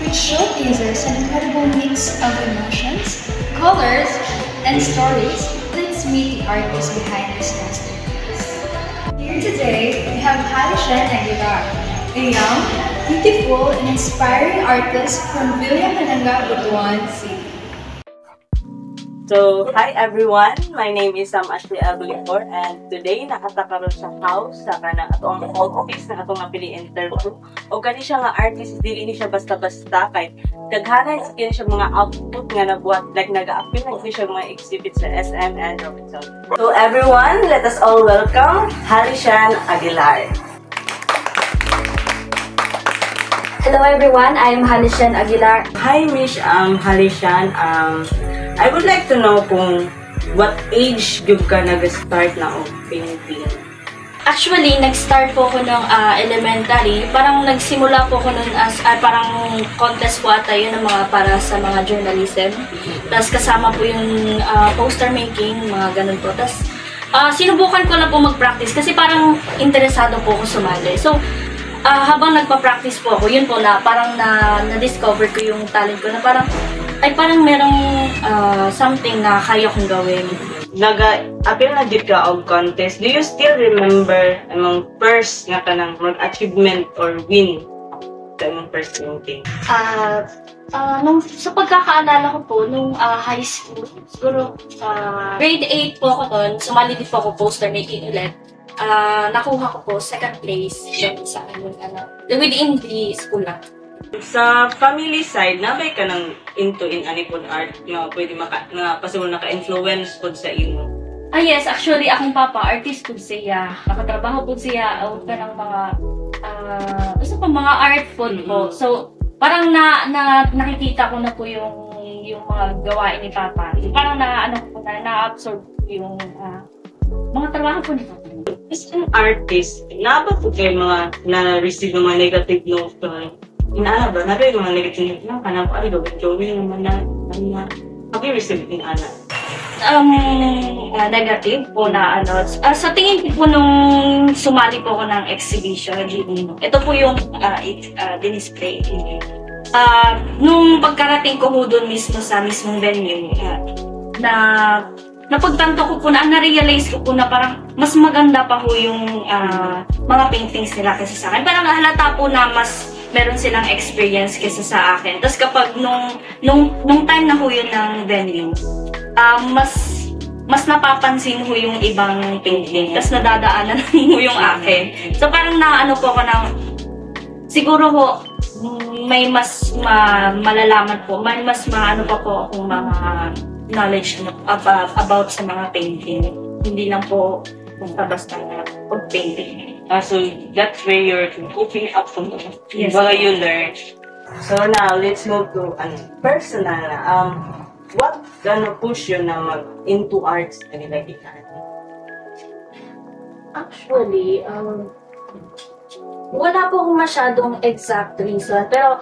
It showcases an incredible mix of emotions, colors, and stories. Let's meet the artist behind this masterpiece. Here today, we have Halishan Aguilar, a young, beautiful, and inspiring artist from Villamananga, Butuan City. So, hi everyone! My name is Ashley Aguilar and today nakatakaroon sa house sa kanang atong office na atong napili interview. O kani siya nga artist, dili ni siya basta-basta kay daghanan sa kini siya mga output nga nabuhat, like nag-a-appear na siya mga exhibit sa SM and Robinson. So everyone, let us all welcome Halishan Aguilar. Hello everyone, I am Halishan Aguilar. Hi Miss Halishan, I would like to know kung what age yung ka nag-start na of painting? Actually, nag-start po ako ng elementary. Parang nagsimula po ako nun as parang contest po ata yun ng mga para sa mga journalism. Tapos kasama po yung poster making, mga ganun po. Tapos sinubukan ko na po mag-practice kasi parang interesado po ako sumali. So, habang nagpa-practice po ako, yun po na parang na-discover ko yung talent ko na parang merong something na kaya kong gawin. Nag-appear na dito ka og contest. Do you still remember among first nga kanang mag-achievement or win sa imong first painting? Sa pagkakaalala ko po, nung high school, siguro grade 8 po ako doon, sumali din po ako poster making ulit. Nakuha ko po second place sa within the school lang. Sa family side, nabay ka nang into in anipod art nga pwede possible naka-influence pod sa imo? Yes, actually akong papa artist po siya. Nakatrabaho po siya o ka ng mga basta pa mga art po. So parang nakikita ko na po yung mga gawain ni papa. So, parang na-absorb ko yung mga trabaho po ni papa. As an artist, naba po kayo mga na-receive ng mga negative notes inaala ba? Nabi yung mga negative na kanang ay gawin naman na have you received inaala? Negative po na sa tingin ko po nung sumali po ako ng exhibition, ito po yung dinisplay. Nung pagkarating ko po doon mismo sa mismong venue, napagtanto ko po na-realize ko po na parang mas maganda pa po yung mga paintings nila kaysa sa akin. Parang halata po na mas meron silang experience kaysa sa akin. Tapos kapag nung time na ho yun ng venue, mas napapansin ho yung ibang painting. Tapos nadadaanan ho yung akin. So parang naano po ako ng, siguro ho, may mas malalaman po, may mas maano pa po akong mga knowledge about sa mga painting. Hindi lang po basta pag-painting. So that's where you're coping up from yes. You learn. So now let's move to personal. What gonna push you na into arts na nilagyan? Actually, wala po akong masyadong exact reason, pero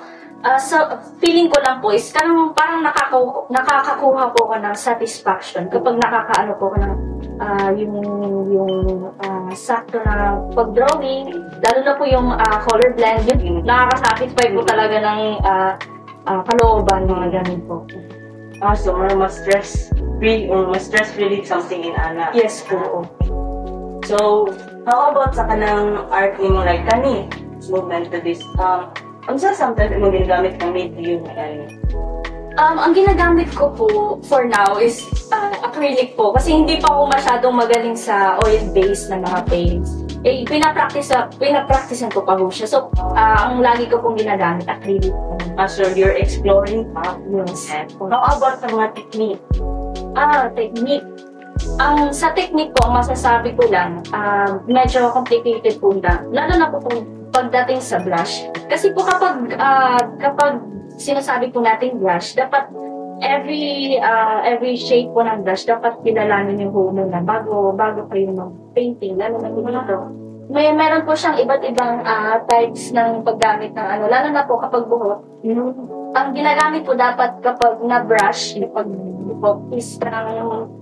sa feeling ko lang po is parang nakakakuha po ako ng satisfaction kapag nakakaano po ako ng yung sakto na pag-drawing, lalo na po yung color blend, yun nakaka-satisfy po talaga ng kalooban, mga ganun po. So mas stress-free or mas stress-relief something in ana? Yes po. So, how about sa kanang art ni mo, like kani, movement to this, unsa sometimes mo ginagamit ka medium and ang ginagamit ko po for now is acrylic po kasi hindi pa ako masyadong magaling sa oil-based na mga paints. Pinapracticean ko pa po siya. So, ang lagi ko pong ginagamit, acrylic po. So, you're exploring pa? Yes. How about sa mga technique? Technique. Sa technique po, masasabi ko lang, medyo complicated po na. Lalo na po pagdating sa blush. Kasi po kapag sinasabi po natin blush, dapat every shade po ng brush, dapat kilalanin yung huno na bago kayo mag-painting, lalo na dito. Meron po siyang iba't ibang types ng paggamit ng lalo na po kapag buhok. Ang ginagamit po dapat kapag na-brush, pag is parang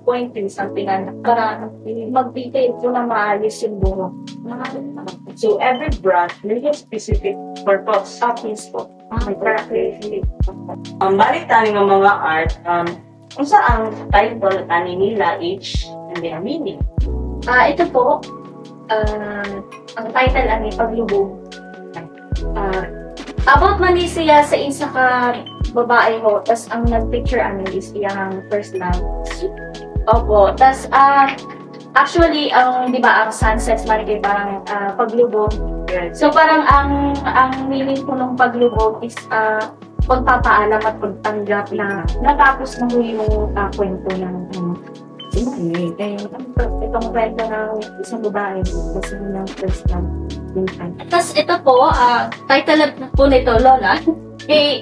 pointing something para mag-detail po na maayos yung buhok. So, every brush may a specific purpose. Yes po. May characteristic. Balik tayo ng mga art, kung saan ang title tani nila each and their meaning. Ito po, ang title ay Paglubog. About man siya sa isa ka babae ho, tas ang nag-picture is iyang first love. Opo, tas actually, di ba, ang sunsets man kay parang paglubog. So parang ang meaning po ng paglubog is pagpapaalam at pagtanggap na natapos na ho yung kwento ng itong kwento ng isang babae kasi ng first love. Tapos ito po, title po nito, Lola.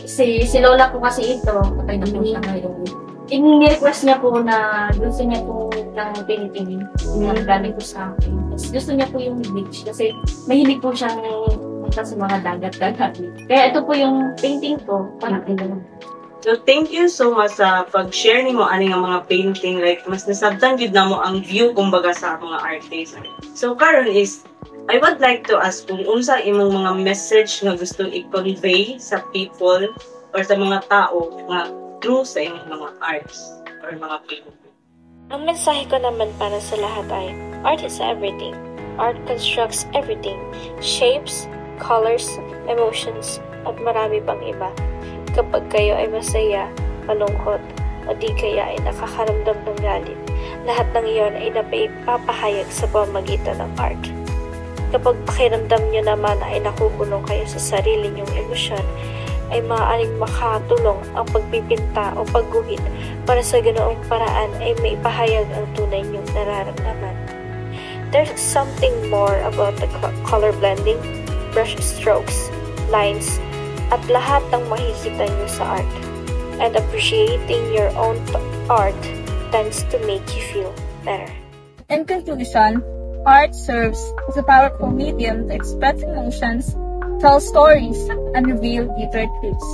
Si Lola po kasi ito, patay na po siya ngayon. Ini-request niya po na gusto niya po ng painting na galing po sa akin. Tapos gusto niya po yung beach kasi mahilig po siyang punta sa mga dagat-dagat. Kaya ito po yung painting ko, parang ito. So, thank you so much sa pag-share ni mo ani nga mga painting. Like, mas nasabtan yun na mo ang view, kumbaga, sa mga artists. So, karon is, I would like to ask kung unsa imong mga message nga gusto i-convey sa people or sa mga tao nga through sa imong mga arts or mga painting. Ang mensahe ko naman para sa lahat ay, art is everything. Art constructs everything. Shapes, colors, emotions, at marami pang iba. Kapag kayo ay masaya, malungkot, o di kaya ay nakakaramdam ng galit, lahat ng iyon ay napapahayag sa pamamagitan ng art. Kapag pakiramdam nyo naman ay nakukulong kayo sa sarili nyong emosyon, ay maaaring makatulong ang pagpipinta o pagguhit para sa ganoong paraan ay may pahayag ang tunay nyong nararamdaman. There's something more about the color blending, brush strokes, lines, at lahat ng makikita nyo sa art. And appreciating your own art tends to make you feel better. In conclusion, art serves as a powerful medium to express emotions, tell stories, and reveal deeper truths,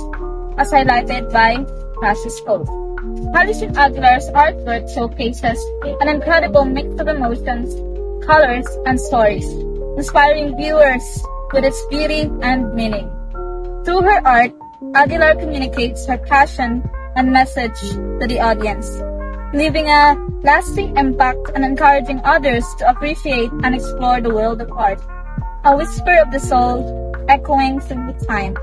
as highlighted by Cassius quote. Halishin Aguilar's artwork showcases an incredible mix of emotions, colors, and stories, inspiring viewers with its beauty and meaning. Through her art, Aguilar communicates her passion and message to the audience, leaving a lasting impact and encouraging others to appreciate and explore the world of art. A whisper of the soul echoing through time.